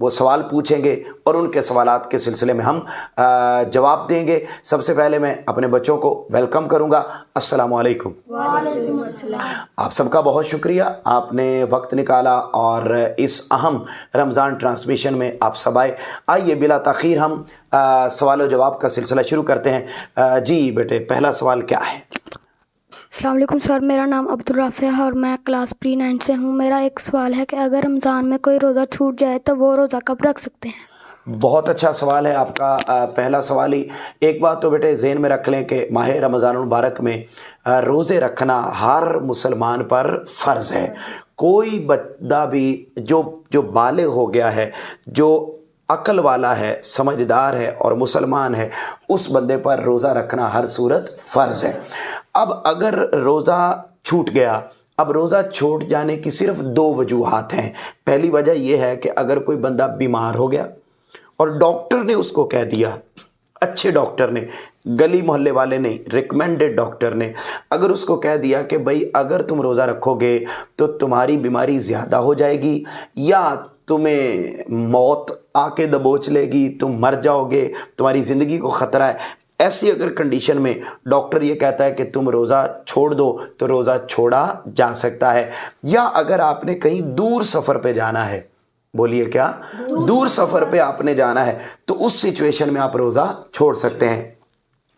وہ سوال پوچھیں گے اور ان کے سوالات کے سلسلے میں ہم جواب دیں گے۔ سب سے پہلے میں اپنے بچوں کو ویلکم کروں گا۔ السلام علیکم۔ وعلیکم السلام۔ آپ سب کا بہت شکریہ، آپ نے وقت نکالا اور اس اہم رمضان ٹرانسمیشن میں آپ سب آئے۔ آئیے بلا تاخیر ہم سوال و جواب کا سلسلہ شروع کرتے ہیں۔ جی بیٹے، پہلا سوال کیا ہے؟ السلام علیکم سر، میرا نام عبدالرافع ہے اور میں کلاس پری 9 سے ہوں۔ میرا ایک سوال ہے کہ اگر رمضان میں کوئی روزہ چھوٹ جائے تو وہ روزہ کب رکھ سکتے ہیں؟ بہت اچھا سوال ہے آپ کا، پہلا سوال ہی۔ ایک بات تو بیٹے ذہن میں رکھ لیں کہ ماہ رمضان المبارک میں روزے رکھنا ہر مسلمان پر فرض ہے۔ کوئی بندہ بھی جو بالغ ہو گیا ہے، جو عقل والا ہے، سمجھدار ہے اور مسلمان ہے، اس بندے پر روزہ رکھنا ہر صورت فرض ہے۔ اب اگر روزہ چھوٹ گیا، اب روزہ چھوٹ جانے کی صرف 2 وجوہات ہیں۔ پہلی وجہ یہ ہے کہ اگر کوئی بندہ بیمار ہو گیا اور ڈاکٹر نے اس کو کہہ دیا، اچھے ڈاکٹر نے، گلی محلے والے نہیں، ریکمینڈڈ ڈاکٹر نے اگر اس کو کہہ دیا کہ بھائی اگر تم روزہ رکھو گے تو تمہاری بیماری زیادہ ہو جائے گی یا تمہیں موت آ کے دبوچ لے گی، تم مر جاؤ گے، تمہاری زندگی کو خطرہ ہے، ایسی اگر کنڈیشن میں ڈاکٹر یہ کہتا ہے کہ تم روزہ چھوڑ دو تو روزہ چھوڑا جا سکتا ہے۔ یا اگر آپ نے کہیں دور سفر پہ جانا ہے، بولیے کیا؟ دور سفر پہ آپ نے جانا ہے تو اس سچویشن میں آپ روزہ چھوڑ سکتے ہیں۔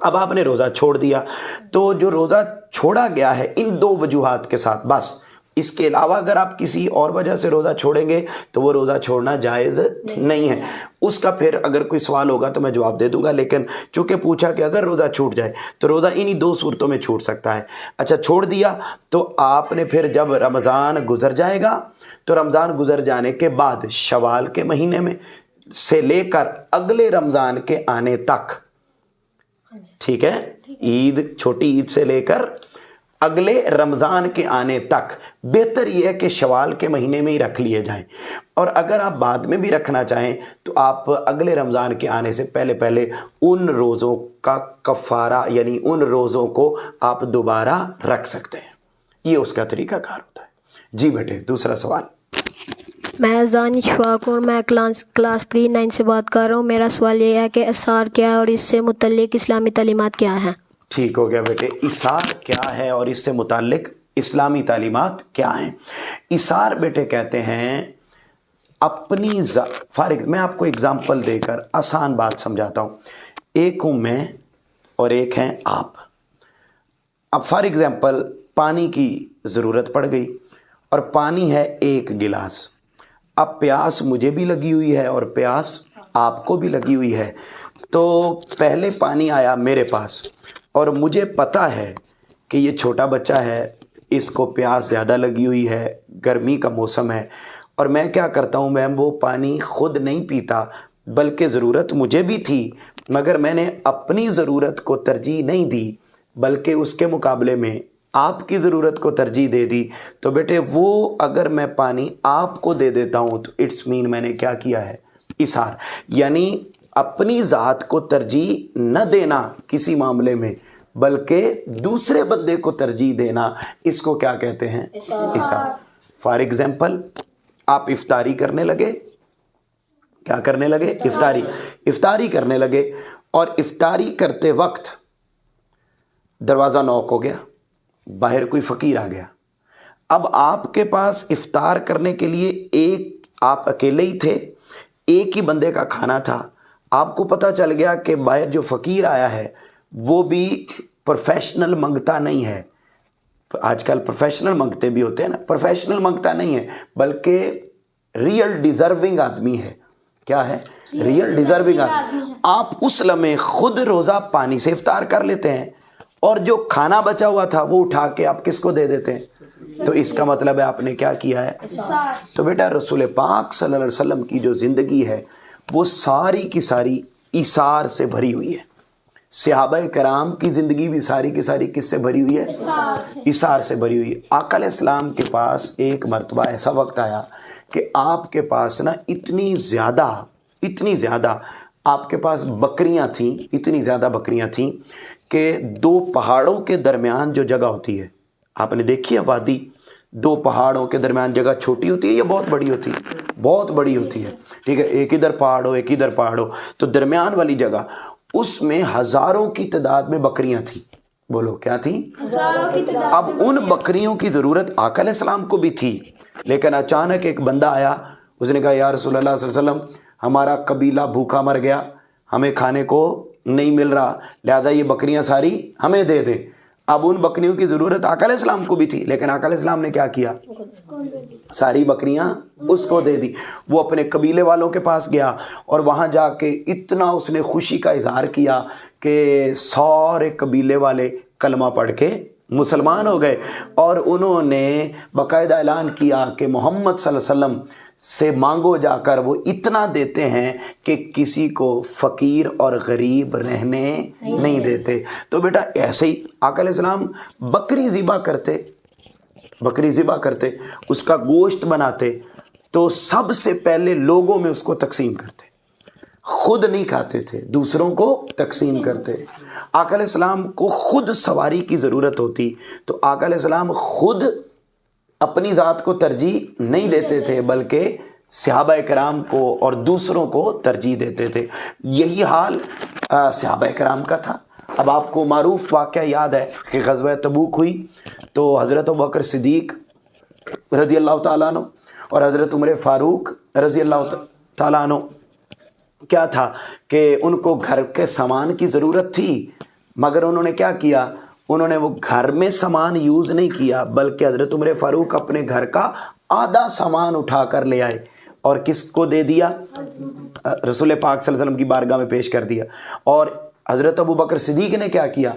اب آپ نے روزہ چھوڑ دیا تو جو روزہ چھوڑا گیا ہے ان 2 وجوہات کے ساتھ، بس اس کے علاوہ اگر آپ کسی اور وجہ سے روزہ چھوڑیں گے تو وہ روزہ چھوڑنا جائز نہیں ہے۔ اس کا پھر اگر کوئی سوال ہوگا تو میں جواب دے دوں گا، لیکن چونکہ پوچھا کہ اگر روزہ چھوٹ جائے تو روزہ انہی 2 صورتوں میں چھوٹ سکتا ہے۔ اچھا، چھوڑ دیا تو آپ نے پھر جب رمضان گزر جائے گا تو رمضان گزر جانے کے بعد شوال کے مہینے میں سے لے کر اگلے رمضان کے آنے تک، ٹھیک ہے، عید، چھوٹی عید سے لے کر اگلے رمضان کے آنے تک بہتر یہ ہے کہ شوال کے مہینے میں ہی رکھ لیے جائیں، اور اگر آپ بعد میں بھی رکھنا چاہیں تو آپ اگلے رمضان کے آنے سے پہلے ان روزوں کا کفارہ یعنی ان روزوں کو آپ دوبارہ رکھ سکتے ہیں۔ یہ اس کا طریقہ کار ہوتا ہے۔ جی بیٹے، دوسرا سوال۔ میں ذانی شفاق اور میں کلاس پری 9 سے بات کر رہا ہوں۔ میرا سوال یہ ہے کہ اسحار کیا ہے اور اس سے متعلق اسلامی تعلیمات کیا ہیں؟ ٹھیک ہو گیا بیٹے، اسحار کیا ہے اور اس سے متعلق اسلامی تعلیمات کیا ہیں؟ اسحار بیٹے کہتے ہیں اپنی میں آپ کو اگزامپل دے کر آسان بات سمجھاتا ہوں۔ ایک ہوں میں اور ایک ہیں آپ۔ اب فار ایگزامپل پانی کی ضرورت پڑ گئی اور پانی ہے 1 گلاس۔ اب پیاس مجھے بھی لگی ہوئی ہے اور پیاس آپ کو بھی لگی ہوئی ہے، تو پہلے پانی آیا میرے پاس اور مجھے پتہ ہے کہ یہ چھوٹا بچہ ہے، اس کو پیاس زیادہ لگی ہوئی ہے، گرمی کا موسم ہے، اور میں کیا کرتا ہوں، میں وہ پانی خود نہیں پیتا بلکہ ضرورت مجھے بھی تھی، مگر میں نے اپنی ضرورت کو ترجیح نہیں دی بلکہ اس کے مقابلے میں آپ کی ضرورت کو ترجیح دے دی، تو بیٹے وہ اگر میں پانی آپ کو دے دیتا ہوں تو اٹس مین میں نے کیا کیا ہے؟ اسحار، یعنی اپنی ذات کو ترجیح نہ دینا کسی معاملے میں بلکہ دوسرے بندے کو ترجیح دینا، اس کو کیا کہتے ہیں؟ اسحار۔ فار ایگزامپل آپ افطاری کرنے لگے، کیا کرنے لگے؟ افطاری کرنے لگے، اور افطاری کرتے وقت دروازہ نوک ہو گیا، باہر کوئی فقیر آ گیا۔ اب آپ کے پاس افطار کرنے کے لیے آپ اکیلے ہی تھے، ایک ہی بندے کا کھانا تھا، آپ کو پتہ چل گیا کہ باہر جو فقیر آیا ہے وہ بھی پروفیشنل منگتا نہیں ہے، آج کل پروفیشنل منگتے بھی ہوتے ہیں نا، پروفیشنل منگتا نہیں ہے بلکہ ریئل ڈیزرونگ آدمی ہے۔ کیا ہے؟ ریئل ڈیزرونگ آدمی۔ آپ اس لمحے خود روزہ پانی سے افطار کر لیتے ہیں اور جو کھانا بچا ہوا تھا وہ اٹھا کے آپ کس کو دے دیتے ہیں؟ تو اس کا مطلب ہے آپ نے کیا کیا ہے؟ تو بیٹا رسول پاک صلی اللہ علیہ وسلم کی جو زندگی ہے وہ ساری کی ساری اسحار سے بھری ہوئی ہے۔ صحابہ کرام کی زندگی بھی ساری کی ساری کس سے بھری ہوئی ہے؟ اسحار سے بھری ہوئی ہے۔ آقا علیہ السلام کے پاس ایک مرتبہ ایسا وقت آیا کہ آپ کے پاس نا اتنی زیادہ آپ کے پاس بکریاں تھیں، اتنی زیادہ بکریاں تھیں کہ 2 پہاڑوں کے درمیان جو جگہ ہوتی ہے، آپ نے دیکھی ہے وادی، دو پہاڑوں کے درمیان جگہ چھوٹی ہوتی ہے یا بہت بڑی ہوتی ہے؟ بہت بڑی ہوتی ہے، ٹھیک ہے، ایک ادھر پہاڑ ہو ایک ادھر پہاڑ ہو، تو درمیان والی جگہ اس میں ہزاروں کی تعداد میں بکریاں تھیں. بولو کیا تھیں؟ اب ان بکریوں کی ضرورت آقا علیہ السلام کو بھی تھی، لیکن اچانک ایک بندہ آیا، اس نے کہا یا رسول اللہ صلی اللہ علیہ وسلم ہمارا قبیلہ بھوکا مر گیا، ہمیں کھانے کو نہیں مل رہا، لہذا یہ بکریاں ساری ہمیں دے دیں. اب ان بکریوں کی ضرورت آقا علیہ السلام کو بھی تھی، لیکن آقا علیہ السلام نے کیا کیا؟ ساری بکریاں اس کو دے دی. وہ اپنے قبیلے والوں کے پاس گیا اور وہاں جا کے اتنا اس نے خوشی کا اظہار کیا کہ سارے قبیلے والے کلمہ پڑھ کے مسلمان ہو گئے، اور انہوں نے باقاعدہ اعلان کیا کہ محمد صلی اللہ علیہ وسلم سے مانگو جا کر، وہ اتنا دیتے ہیں کہ کسی کو فقیر اور غریب رہنے نہیں دیتے. تو بیٹا ایسے ہی آقا علیہ السلام بکری ذبح کرتے، اس کا گوشت بناتے تو سب سے پہلے لوگوں میں اس کو تقسیم کرتے، خود نہیں کھاتے تھے، دوسروں کو تقسیم کرتے. آقا علیہ السلام کو خود سواری کی ضرورت ہوتی تو آقا علیہ السلام خود اپنی ذات کو ترجیح نہیں دیتے تھے، بلکہ صحابہ کرام کو اور دوسروں کو ترجیح دیتے تھے. یہی حال صحابہ کرام کا تھا. اب آپ کو معروف واقعہ یاد ہے کہ غزوہ تبوک ہوئی تو حضرت ابوبکر صدیق رضی اللہ تعالیٰ عنہ اور حضرت عمر فاروق رضی اللہ تعالیٰ عنہ کیا تھا کہ ان کو گھر کے سامان کی ضرورت تھی، مگر انہوں نے کیا کیا؟ انہوں نے وہ گھر میں سامان یوز نہیں کیا، بلکہ حضرت عمر فاروق اپنے گھر کا آدھا سامان اٹھا کر لے آئے اور کس کو دے دیا؟ رسول پاک صلی اللہ علیہ وسلم کی بارگاہ میں پیش کر دیا. اور حضرت ابوبکر صدیق نے کیا کیا؟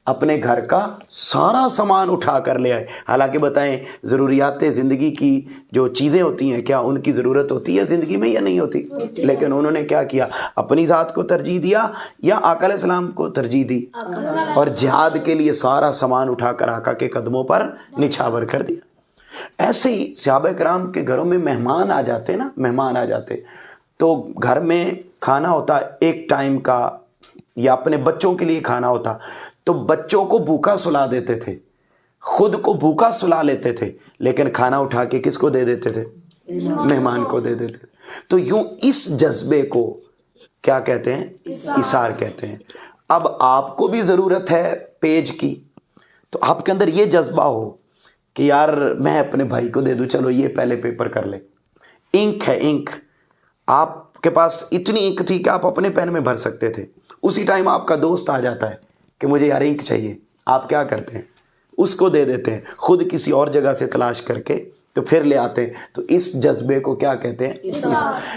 اپنے گھر کا سارا سامان اٹھا کر لے آئے. حالانکہ بتائیں ضروریات زندگی کی جو چیزیں ہوتی ہیں، کیا ان کی ضرورت ہوتی ہے زندگی میں یا نہیں ہوتی؟ لیکن انہوں نے کیا کیا؟ اپنی ذات کو ترجیح دیا یا آقا علیہ السلام کو ترجیح دی؟ اور جہاد کے لیے سارا سامان اٹھا کر آقا کے قدموں پر نچھاور کر دیا. ایسے ہی صحابہ کرام کے گھروں میں مہمان آ جاتے تو گھر میں کھانا ہوتا ایک ٹائم کا، یا اپنے بچوں کے لیے کھانا ہوتا تو بچوں کو بھوکا سلا دیتے تھے، خود کو بھوکا سلا لیتے تھے، لیکن کھانا اٹھا کے کس کو دے دیتے تھے؟ مہمان کو دے دیتے تھے. تو یوں اس جذبے کو کیا کہتے ہیں؟ ایثار کہتے ہیں. اب آپ کو بھی ضرورت ہے پیج کی، تو آپ کے اندر یہ جذبہ ہو کہ یار میں اپنے بھائی کو دے دوں، چلو یہ پہلے پیپر کر لے. انک ہے، انک آپ کے پاس اتنی انک تھی کہ آپ اپنے پین میں بھر سکتے تھے. اسی ٹائم آپ کا دوست آ جاتا ہے کہ مجھے یار انک چاہیے، آپ کیا کرتے ہیں؟ اس کو دے دیتے ہیں، خود کسی اور جگہ سے تلاش کر کے تو پھر لے آتے ہیں. تو اس جذبے کو کیا کہتے ہیں؟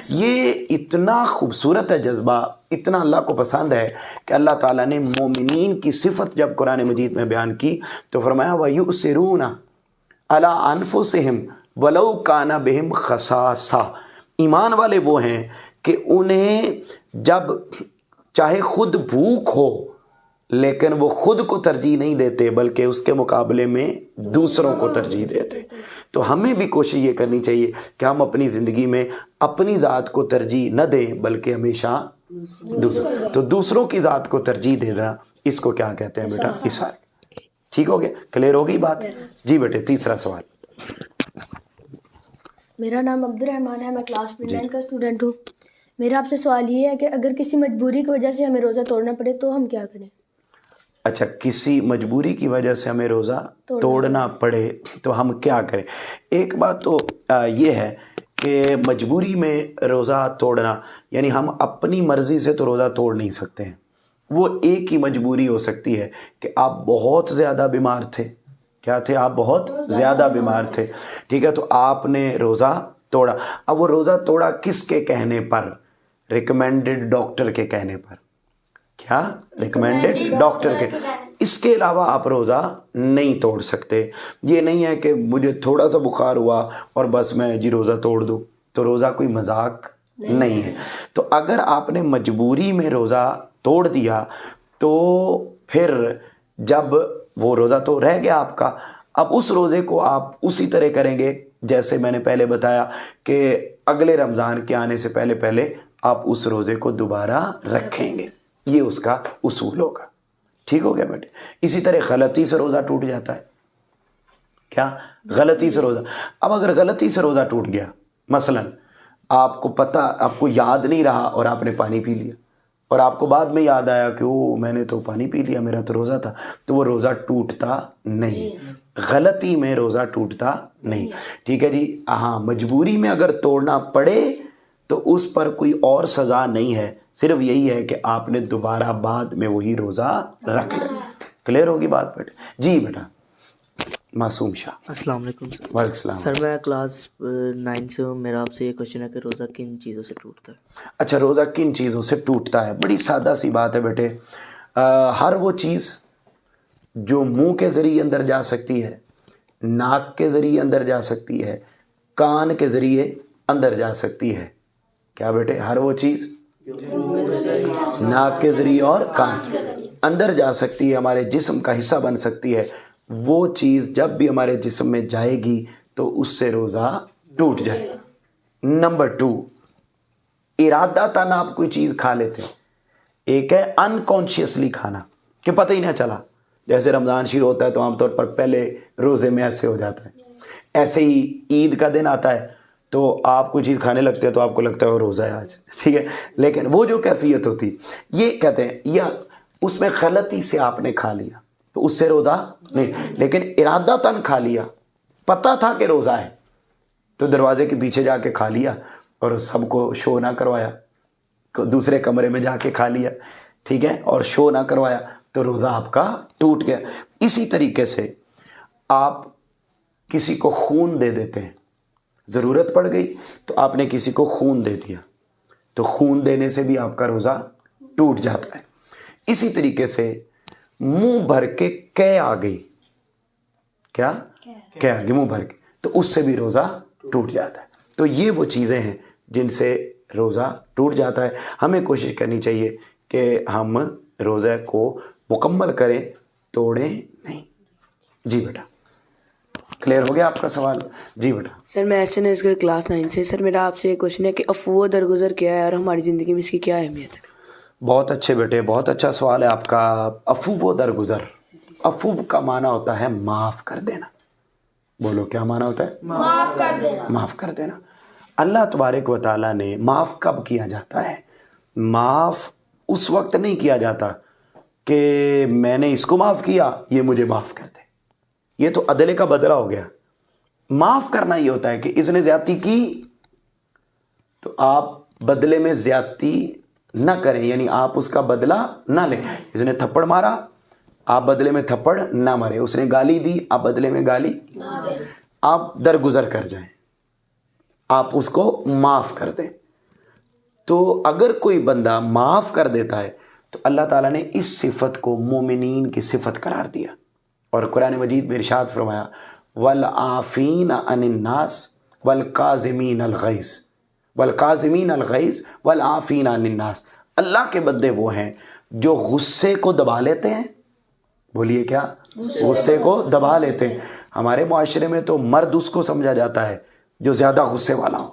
یہ اتنا خوبصورت ہے جذبہ، اتنا اللہ کو پسند ہے کہ اللہ تعالیٰ نے مومنین کی صفت جب قرآن مجید میں بیان کی تو فرمایا وَيُؤْثِرُونَ عَلَىٰ أَنفُسِهِمْ وَلَوْ كَانَ بِهِمْ خَصَاصَةٌ. ایمان والے وہ ہیں کہ انہیں جب چاہے خود بھوک ہو لیکن وہ خود کو ترجیح نہیں دیتے، بلکہ اس کے مقابلے میں دوسروں کو ترجیح دیتے. تو ہمیں بھی کوشش یہ کرنی چاہیے کہ ہم اپنی زندگی میں اپنی ذات کو ترجیح نہ دیں، بلکہ ہمیشہ دوسروں کی ذات کو ترجیح دے دینا، اس کو کیا کہتے ہیں بیٹا؟ ایثار. ٹھیک ہو گیا؟ کلیئر ہو گئی بات؟ جی بیٹے تیسرا سوال. میرا نام عبد الرحمن ہے، میں کلاس پری 9 کا اسٹوڈنٹ ہوں. میرا آپ سے سوال یہ ہے کہ اگر کسی مجبوری کی وجہ سے ہمیں روزہ توڑنا پڑے تو ہم کیا کریں؟ اچھا، کسی مجبوری کی وجہ سے ہمیں روزہ توڑنا پڑے تو ہم کیا کریں؟ ایک بات تو یہ ہے کہ مجبوری میں روزہ توڑنا یعنی ہم اپنی مرضی سے تو روزہ توڑ نہیں سکتے ہیں. وہ ایک ہی مجبوری ہو سکتی ہے کہ آپ بہت زیادہ بیمار تھے. کیا تھے؟ آپ بہت زیادہ بیمار تھے، ٹھیک ہے، تو آپ نے روزہ توڑا. اب وہ روزہ توڑا کس کے کہنے پر؟ ریکمینڈڈ ڈاکٹر کے کہنے پر. کیا؟ ریکمینڈڈ ڈاکٹر کے. اس کے علاوہ آپ روزہ نہیں توڑ سکتے. یہ نہیں ہے کہ مجھے تھوڑا سا بخار ہوا اور بس میں جی روزہ توڑ دوں، تو روزہ کوئی مذاق نہیں ہے. تو اگر آپ نے مجبوری میں روزہ توڑ دیا تو پھر جب وہ روزہ تو رہ گیا آپ کا، اب اس روزے کو آپ اسی طرح کریں گے جیسے میں نے پہلے بتایا کہ اگلے رمضان کے آنے سے پہلے آپ اس روزے کو دوبارہ رکھیں گے. یہ اس کا اصول ہوگا. ٹھیک ہو گیا بیٹے؟ اسی طرح غلطی سے روزہ ٹوٹ جاتا ہے، کیا غلطی سے روزہ. اب اگر غلطی سے روزہ ٹوٹ گیا، مثلاً آپ کو پتہ، آپ کو یاد نہیں رہا اور آپ نے پانی پی لیا، اور آپ کو بعد میں یاد آیا کہ او میں نے تو پانی پی لیا، میرا تو روزہ تھا، تو وہ روزہ ٹوٹتا نہیں. غلطی میں روزہ ٹوٹتا نہیں. ٹھیک ہے جی. ہاں، مجبوری میں اگر توڑنا پڑے تو اس پر کوئی اور سزا نہیں ہے، صرف یہی ہے کہ آپ نے دوبارہ بعد میں وہی روزہ رکھ لیا. کلیئر ہوگی بات بیٹے؟ جی بیٹا معصوم شاہ. السلام علیکم سر. وعلیکم السلام. سر میں کلاس 9 سے ہوں. میرا آپ سے یہ کوشچن ہے کہ روزہ کن چیزوں سے ٹوٹتا ہے؟ اچھا، روزہ کن چیزوں سے ٹوٹتا ہے؟ بڑی سادہ سی بات ہے بیٹے. ہر وہ چیز جو منہ کے ذریعے اندر جا سکتی ہے، ناک کے ذریعے اندر جا سکتی ہے، کان کے ذریعے اندر جا سکتی ہے. کیا بیٹے؟ ہر وہ چیز ناک کے ذریعے اور کان اندر جا سکتی ہے، ہمارے جسم کا حصہ بن سکتی ہے. وہ چیز جب بھی ہمارے جسم میں جائے گی تو اس سے روزہ ٹوٹ جائے گا. نمبر 2، ارادتاً آپ کوئی چیز کھا لیتے ہیں. ایک ہے انکانشیسلی کھانا کہ پتہ ہی نہ چلا. جیسے رمضان شروع ہوتا ہے تو عام طور پر پہلے روزے میں ایسے ہو جاتا ہے. ایسے ہی عید کا دن آتا ہے تو آپ کوئی چیز کھانے لگتے ہیں تو آپ کو لگتا ہے وہ روزہ ہے آج. ٹھیک ہے، لیکن وہ جو کیفیت ہوتی، یہ کہتے ہیں یا اس میں غلطی سے آپ نے کھا لیا تو اس سے روزہ نہیں. لیکن ارادتاً کھا لیا، پتہ تھا کہ روزہ ہے تو دروازے کے پیچھے جا کے کھا لیا اور سب کو شو نہ کروایا، دوسرے کمرے میں جا کے کھا لیا، ٹھیک ہے، اور شو نہ کروایا تو روزہ آپ کا ٹوٹ گیا. اسی طریقے سے آپ کسی کو خون دے دیتے ہیں، ضرورت پڑ گئی تو آپ نے کسی کو خون دے دیا تو خون دینے سے بھی آپ کا روزہ ٹوٹ جاتا ہے. اسی طریقے سے منہ بھر کے قے آ گئی، کیا قے آ گئی منہ بھر کے، تو اس سے بھی روزہ ٹوٹ جاتا ہے. تو یہ وہ چیزیں ہیں جن سے روزہ ٹوٹ جاتا ہے. ہمیں کوشش کرنی چاہیے کہ ہم روزہ کو مکمل کریں، توڑیں نہیں. جی بیٹا کلیئر ہو گیا آپ کا سوال؟ جی بیٹا. سر میں ایسن اسکر کلاس 9 سے. سر میرا آپ سے ایک کوشچن ہے کہ عفو درگزر کیا ہے اور ہماری زندگی میں اس کی کیا اہمیت ہے؟ بہت اچھے بیٹے، بہت اچھا سوال ہے آپ کا. عفو و درگزر، عفو کا معنی ہوتا ہے معاف کر دینا. بولو کیا معنی ہوتا ہے؟ معاف کر دینا. معاف کر دینا. اللہ تبارک و تعالیٰ نے معاف کب کیا جاتا ہے؟ معاف اس وقت نہیں کیا جاتا کہ میں نے اس کو معاف کیا یہ مجھے معاف کر دے، یہ تو عدلے کا بدلہ ہو گیا. معاف کرنا یہ ہوتا ہے کہ اس نے زیادتی کی تو آپ بدلے میں زیادتی نہ کریں، یعنی آپ اس کا بدلہ نہ لیں. اس نے تھپڑ مارا، آپ بدلے میں تھپڑ نہ مارے. اس نے گالی دی، آپ بدلے میں گالی نہ دیں. آپ درگزر کر جائیں، آپ اس کو معاف کر دیں. تو اگر کوئی بندہ معاف کر دیتا ہے تو اللہ تعالیٰ نے اس صفت کو مومنین کی صفت قرار دیا. اور قرآن مجید میں ارشاد فرمایا والعافین عن الناس والکاظمین الغیظ والکاظمین الغیظ والعافین عن الناس. اللہ کے بندے وہ ہیں جو غصے کو دبا لیتے ہیں. بولیے کیا؟ غصے کو دبا لیتے ہیں. ہمارے معاشرے میں تو مرد اس کو سمجھا جاتا ہے جو زیادہ غصے والا ہو،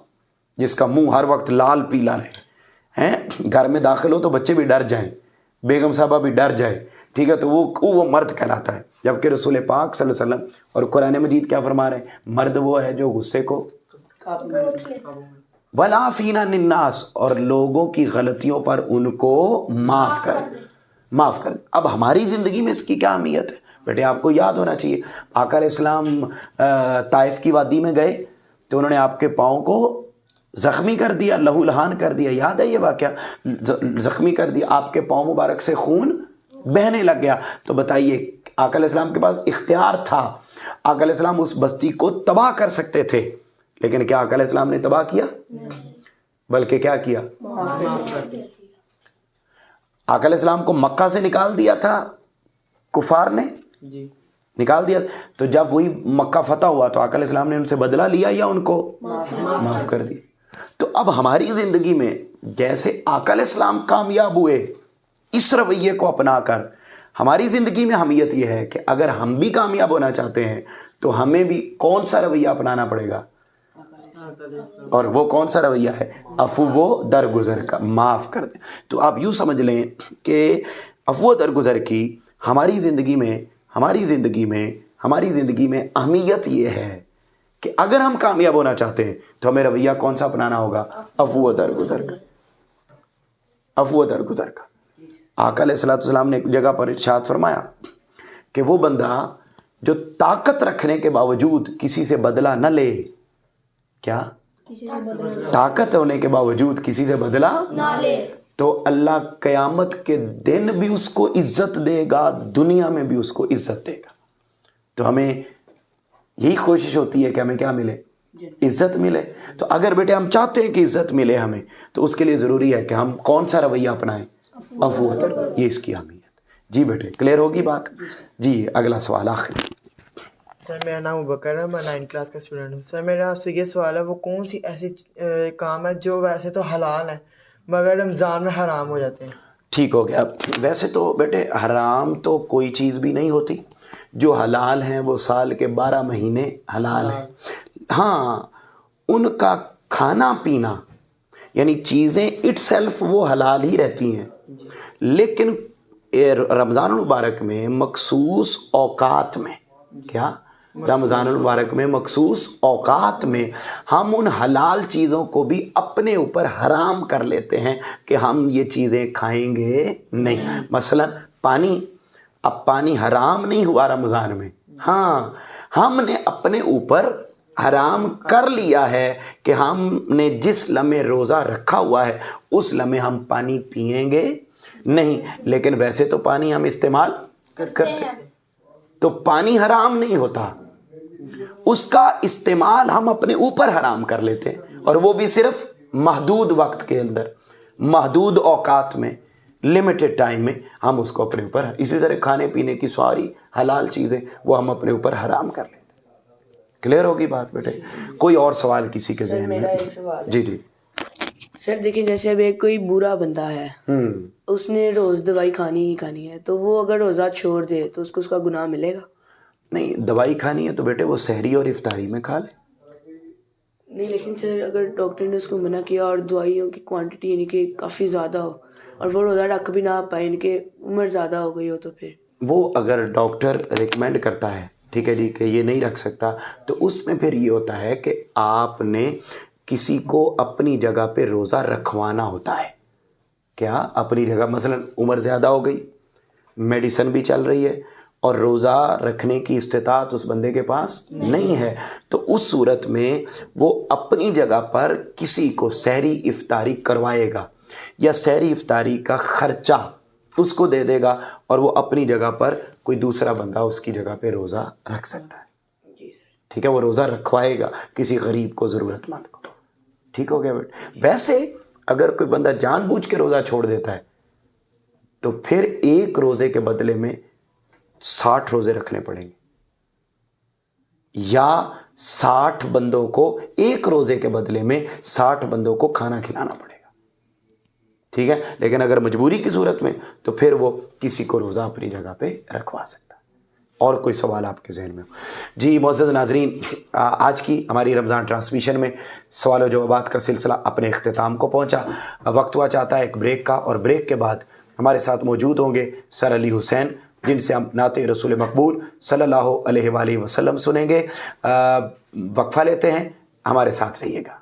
جس کا منہ ہر وقت لال پیلا رہے ہیں. گھر میں داخل ہو تو بچے بھی ڈر جائیں، بیگم صاحبہ بھی ڈر جائے، ٹھیک ہے، تو وہ مرد کہلاتا ہے. جبکہ رسول پاک صلی اللہ علیہ وسلم اور قرآن مجید کیا فرما رہے ہیں؟ مرد وہ ہے جو غصے کو والعافین عن الناس، اور لوگوں کی غلطیوں پر ان کو معاف کر. اب ہماری زندگی میں اس کی کیا اہمیت ہے بیٹے؟ آپ کو یاد ہونا چاہیے. آقا علیہ السلام طائف کی وادی میں گئے تو انہوں نے آپ کے پاؤں کو زخمی کر دیا، لہو لہان کر دیا. یاد ہے یہ واقعہ؟ زخمی کر دیا، آپ کے پاؤں مبارک سے خون بہنے لگ گیا. تو بتائیے آقا علیہ السلام کے پاس اختیار تھا، آقا علیہ السلام اس بستی کو تباہ کر سکتے تھے، لیکن کیا آقا علیہ السلام نے تباہ کیا؟ بلکہ کیا کیا؟ آقا علیہ السلام کو مکہ سے نکال دیا تھا کفار نے، نکال دیا. تو جب وہی مکہ فتح ہوا تو آقا علیہ السلام نے ان سے بدلہ لیا یا ان کو معاف کر دیا؟ تو اب ہماری زندگی میں جیسے آقا علیہ السلام کامیاب ہوئے اس رویے کو اپنا کر، ہماری زندگی میں اہمیت یہ ہے کہ اگر ہم بھی کامیاب ہونا چاہتے ہیں تو ہمیں بھی کون سا رویہ اپنانا پڑے گا؟ اور وہ کون سا رویہ ہے؟ عفو و درگزر کا، معاف کر دیں. تو آپ یوں سمجھ لیں کہ عفو و درگزر کی ہماری زندگی میں ہماری زندگی میں اہمیت یہ ہے کہ اگر ہم کامیاب ہونا چاہتے ہیں تو ہمیں رویہ کون سا اپنانا ہوگا؟ عفو درگزر کا. عفو درگزر کا. آقا علیہ الصلوۃ والسلام نے ایک جگہ پر ارشاد فرمایا کہ وہ بندہ جو طاقت رکھنے کے باوجود کسی سے بدلہ نہ لے، کیا طاقت ہونے کے باوجود کسی سے بدلہ نہ لے، تو اللہ قیامت کے دن بھی اس کو عزت دے گا، دنیا میں بھی اس کو عزت دے گا. تو ہمیں یہی کوشش ہوتی ہے کہ ہمیں کیا ملے؟ عزت ملے. تو اگر بیٹے ہم چاہتے ہیں کہ عزت ملے ہمیں، تو اس کے لیے ضروری ہے کہ ہم کون سا رویہ اپنائیں؟ عفو. یہ اس کی اہمیت. جی بیٹے کلیئر ہوگی بات؟ جی اگلا سوال آخری. سر میرا نام ابوبکر ہے، میں 9 کلاس کا اسٹوڈنٹ ہوں. سر میرا آپ سے یہ سوال ہے، وہ کون سی ایسی کام ہے جو ویسے تو حلال ہے مگر رمضان میں حرام ہو جاتے ہیں؟ ٹھیک ہو گیا. ویسے تو بیٹے حرام تو کوئی چیز بھی نہیں ہوتی، جو حلال ہیں وہ سال کے 12 مہینے حلال ہیں. ہاں ان کا کھانا پینا یعنی چیزیں اٹ سیلف وہ حلال ہی رہتی ہیں، لیکن رمضان المبارک میں مخصوص اوقات میں، کیا رمضان المبارک میں مخصوص اوقات میں ہم ان حلال چیزوں کو بھی اپنے اوپر حرام کر لیتے ہیں کہ ہم یہ چیزیں کھائیں گے نہیں. مثلا پانی، اب پانی حرام نہیں ہوا رمضان میں، ہاں ہم نے اپنے اوپر حرام کر لیا ہے کہ ہم نے جس لمحے روزہ رکھا ہوا ہے اس لمحے ہم پانی پئیں گے نہیں، لیکن ویسے تو پانی ہم استعمال کرتے ہیں. تو پانی حرام نہیں ہوتا، اس کا استعمال ہم اپنے اوپر حرام کر لیتے ہیں، اور وہ بھی صرف محدود وقت کے اندر، محدود اوقات میں، لمیٹڈ ٹائم میں ہم اس کو اپنے اوپر. اسی طرح کھانے پینے کی ساری حلال چیزیں وہ ہم اپنے اوپر حرام کر لیتے ہیں. کلیئر ہوگی بات بیٹے؟ کوئی اور سوال کسی کے ذہن میں؟ میرا ایک سوال ہے. جی جی سر دیکھیں جیسے اب ایک کوئی برا بندہ ہے، اس نے روز دوائی کھانی ہی کھانی ہے، تو وہ اگر روزہ چھوڑ دے تو اس کو اس کا گناہ ملے گا؟ نہیں، دوائی کھانی ہے تو بیٹے وہ سحری اور افطاری میں کھا لے. نہیں لیکن سر اگر ڈاکٹر نے اس کو منع کیا اور دوائیوں کی کوانٹٹی یعنی کہ کافی زیادہ ہو اور وہ روزہ رکھ بھی نہ پائے، یعنی کہ عمر زیادہ ہو گئی ہو، تو پھر وہ اگر ڈاکٹر ریکمینڈ کرتا ہے، ٹھیک ہے جی، کہ یہ نہیں رکھ سکتا، تو اس میں پھر یہ ہوتا ہے کہ آپ نے کسی کو اپنی جگہ پہ روزہ رکھوانا ہوتا ہے. کیا اپنی جگہ، مثلا عمر زیادہ ہو گئی، میڈیسن بھی چل رہی ہے اور روزہ رکھنے کی استطاعت اس بندے کے پاس نہیں ہے، تو اس صورت میں وہ اپنی جگہ پر کسی کو سحری افطاری کروائے گا، یا سحری افطاری کا خرچہ اس کو دے دے گا، اور وہ اپنی جگہ پر کوئی دوسرا بندہ اس کی جگہ پہ روزہ رکھ سکتا ہے. ٹھیک ہے، وہ روزہ رکھوائے گا کسی غریب کو، ضرورت مند کو. ٹھیک ہو گیا بیٹے؟ ویسے اگر کوئی بندہ جان بوجھ کے روزہ چھوڑ دیتا ہے تو پھر ایک روزے کے بدلے میں 60 روزے رکھنے پڑیں گے، یا 60 بندوں کو ایک روزے کے بدلے میں 60 بندوں کو کھانا کھلانا پڑے گا. ٹھیک ہے، لیکن اگر مجبوری کی صورت میں تو پھر وہ کسی کو روزہ اپنی جگہ پہ رکھوا سکتا ہے. اور کوئی سوال آپ کے ذہن میں ہو؟ جی معزز ناظرین، آج کی ہماری رمضان ٹرانسمیشن میں سوال و جوابات کا سلسلہ اپنے اختتام کو پہنچا. وقت ہوا چاہتا ہے ایک بریک کا، اور بریک کے بعد ہمارے ساتھ موجود ہوں گے سر علی حسین، جن سے ہم نعت رسول مقبول صلی اللہ علیہ وآلہ وسلم سنیں گے. وقفہ لیتے ہیں، ہمارے ساتھ رہیے گا.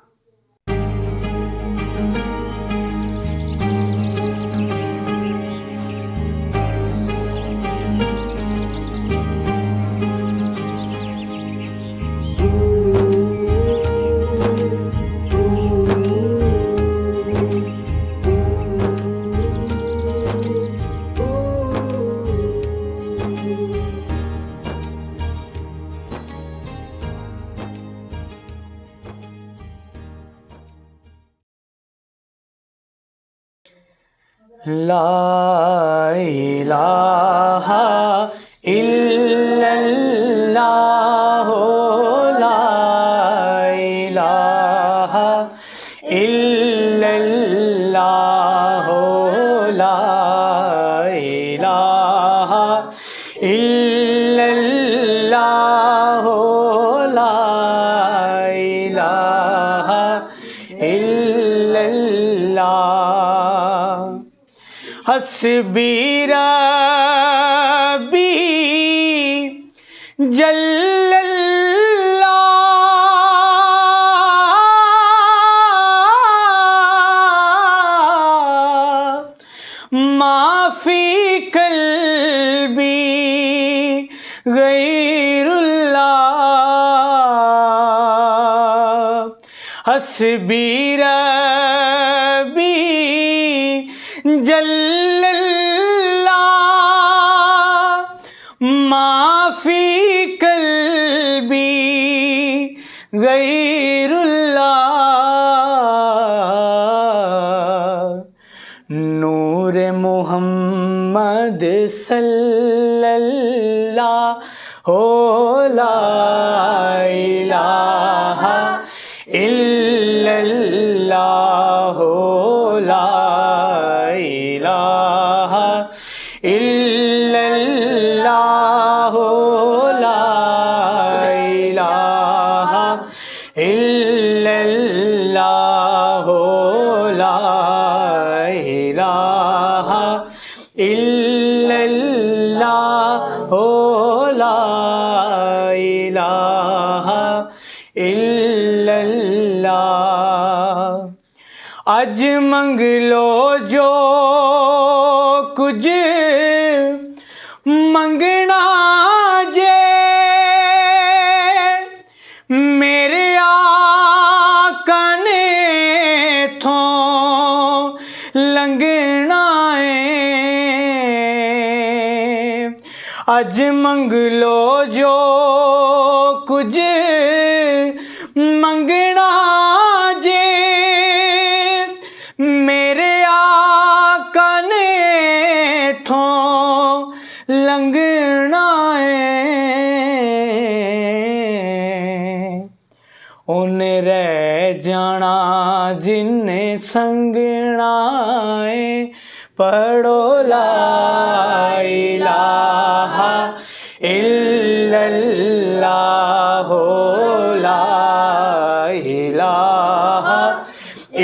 لا الہ الا اللہ، لا الہ الا اللہ، لا الہ الا اللہ، لا الہ الا اللہ. حسبی ربی جل اللہ ما فی قلبی غیر اللہ حسبی ربی جل اللہ ما فی قلبی غیر اللہ نور محمد صلی اللہ لا الہ الا اللہ لا الہ الا اللہ لا الہ الا اللہ لا الہ الا اللہ لا الہ الا اللہ اج منگ لو جو کچھ منگنا جے میرے آقا نے تھوں لنگنا ہے اج منگ لو جو کچھ منگنا جے میرے آقا نے تھوں لنگنا ہے ان رہ جانا جن سنگنا ہے پڑھو لا الہ الا اللہ لا الہ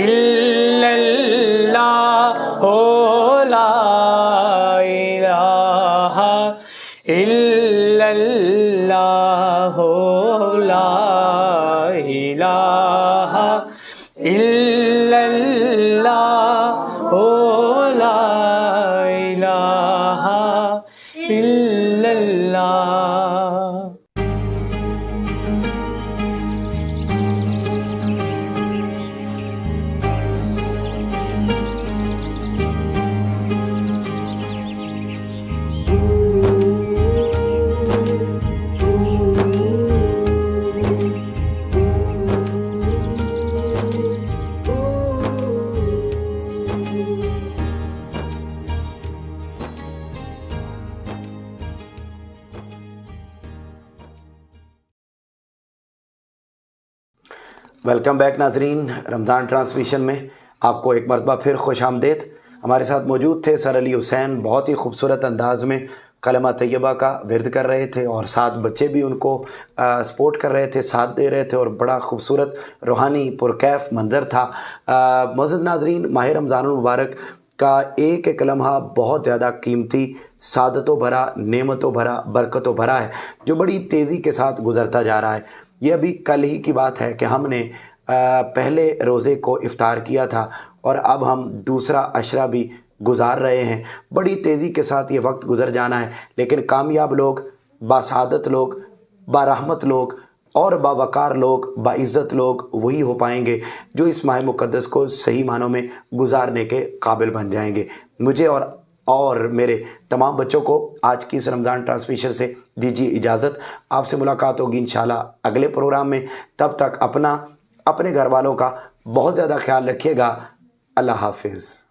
الا اللہ لا الہ الا اللہ لا الہ الا اللہ لا الہ الا اللہ ویلکم بیک ناظرین، رمضان ٹرانسمیشن میں آپ کو ایک مرتبہ پھر خوش آمدید۔ ہمارے ساتھ موجود تھے سر علی حسین، بہت ہی خوبصورت انداز میں کلمہ طیبہ کا ورد کر رہے تھے اور ساتھ بچے بھی ان کو سپورٹ کر رہے تھے، ساتھ دے رہے تھے اور بڑا خوبصورت روحانی پرکیف منظر تھا۔ معزز ناظرین، ماہ رمضان المبارک کا ایک ایک لمحہ بہت زیادہ قیمتی، سعادتوں بھرا، نعمتوں بھرا، برکتوں بھرا ہے، جو بڑی تیزی کے ساتھ گزرتا جا رہا ہے۔ یہ ابھی کل ہی کی بات ہے کہ ہم نے پہلے روزے کو افطار کیا تھا اور اب ہم دوسرا عشرہ بھی گزار رہے ہیں۔ بڑی تیزی کے ساتھ یہ وقت گزر جانا ہے، لیکن کامیاب لوگ، باسعادت لوگ، برحمت لوگ اور باوقار لوگ، باعزت لوگ وہی ہو پائیں گے جو اس ماہ مقدس کو صحیح معنوں میں گزارنے کے قابل بن جائیں گے۔ مجھے اور میرے تمام بچوں کو آج کی اس رمضان ٹرانسمیشن سے دیجیے اجازت۔ آپ سے ملاقات ہوگی انشاءاللہ اگلے پروگرام میں۔ تب تک اپنے گھر والوں کا بہت زیادہ خیال رکھیے گا۔ اللہ حافظ۔